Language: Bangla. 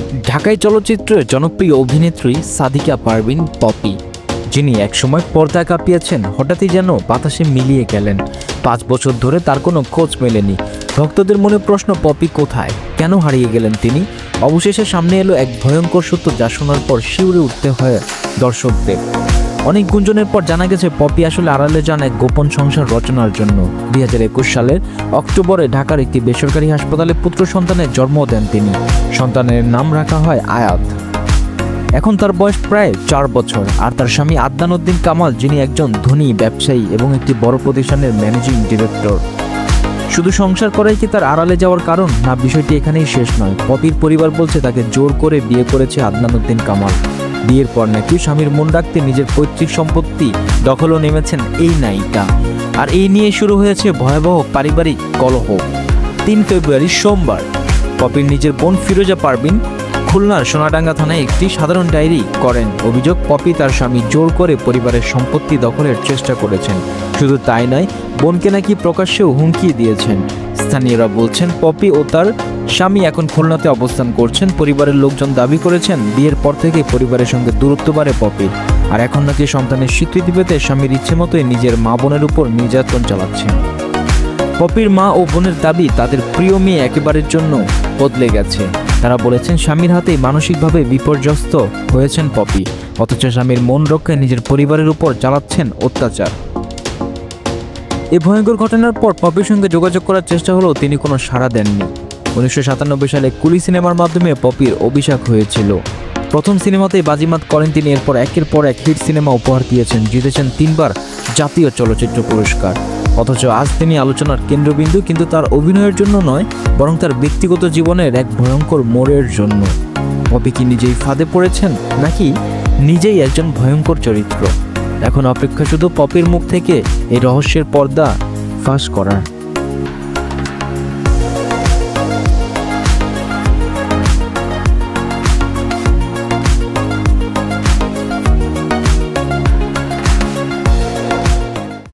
ঢাকাই চলচ্চিত্রের জনপ্রিয় অভিনেত্রী সাদিকা পারভিন পপি, যিনি একসময় পর্দা কাঁপিয়েছেন, হঠাৎই যেন বাতাসে মিলিয়ে গেলেন। 5 বছর ধরে তার কোনো খোঁজ মেলেনি। ভক্তদের মনে প্রশ্ন, পপি কোথায়, কেন হারিয়ে গেলেন তিনি? অবশেষে সামনে এলো এক ভয়ঙ্কর সত্য, যা শোনার পর শিউরে উঠতে হয় দর্শকদের। অনেক গুঞ্জনের পর জানা গেছে পপি আসলে আড়ালে যান এক গোপন সংসার রচনার জন্য। 2021 সালের অক্টোবরে ঢাকার একটি বেসরকারি হাসপাতালে পুত্র সন্তানের জন্ম দেন তিনি। সন্তানের নাম রাখা হয় আয়াত। এখন তার বয়স প্রায় 4 বছর। আর তার স্বামী আদনান উদ্দিন কামাল, যিনি একজন ধনী ব্যবসায়ী এবং একটি বড় প্রতিষ্ঠানের ম্যানেজিং ডিরেক্টর। শুধু সংসার করাই কি তার আড়ালে যাওয়ার কারণ? না, বিষয়টি এখানেই শেষ নয়। পপির পরিবার বলছে তাকে জোর করে বিয়ে করেছে আদনান উদ্দিন কামাল। বিয়ের পর নাকি স্বামীর মন রাখতে নিজের পৈতৃক সম্পত্তি দখলও নেমেছেন এই নায়িকা। আর এই নিয়ে শুরু হয়েছে ভয়াবহ পারিবারিক কলহ। 3 ফেব্রুয়ারি সোমবার পপির নিজের বোন ফিরোজা পারভিন খুলনার সোনাডাঙ্গা থানায় একটি সাধারণ ডায়েরি করেন। অভিযোগ, পপি তার স্বামী জোর করে পরিবারের সম্পত্তি দখলের চেষ্টা করেছেন। শুধু তাই নয়, বোনকে নাকি প্রকাশ্যেও হুমকি দিয়েছেন। স্থানীয়রা বলছেন পপি ও তার স্বামী এখন খুলনাতে অবস্থান করছেন। পরিবারের লোকজন দাবি করেছেন বিয়ের পর থেকে পরিবারের সঙ্গে দূরত্ব বাড়ে পপির। আর এখন নাকি সন্তানের স্বীকৃতি পেতে স্বামীর ইচ্ছে মতোই নিজের মা বোনের উপর নির্যাতন চালাচ্ছেন। পপির মা ও বোনের দাবি, তাদের প্রিয় মেয়ে একেবারের জন্য বদলে গেছে। তারা বলেছেন স্বামীর হাতেই মানসিকভাবে বিপর্যস্ত হয়েছেন পপি, অথচ স্বামীর মন রক্ষায় নিজের পরিবারের উপর চালাচ্ছেন অত্যাচার। এই ভয়ঙ্কর ঘটনার পর পপির সঙ্গে যোগাযোগ করার চেষ্টা হলেও তিনি কোনো সাড়া দেননি। 1997 সালে কুলি সিনেমার মাধ্যমে পপির অভিষেক হয়েছিল। প্রথম সিনেমাতেই বাজিমাত করেন তিনি। এরপর একের পর এক হিট সিনেমা উপহার দিয়েছেন, জিতেছেন 3 বার জাতীয় চলচ্চিত্র পুরস্কার। অথচ আজ তিনি আলোচনার কেন্দ্রবিন্দু, কিন্তু তার অভিনয়ের জন্য নয়, বরং তার ব্যক্তিগত জীবনের এক ভয়ঙ্কর মোড়ের জন্য। পপি কি নিজেই ফাঁদে পড়েছেন, নাকি নিজেই একজন ভয়ঙ্কর চরিত্র? এখন অপেক্ষা শুধু পপির মুখ থেকে এই রহস্যের পর্দা ফাঁস করার।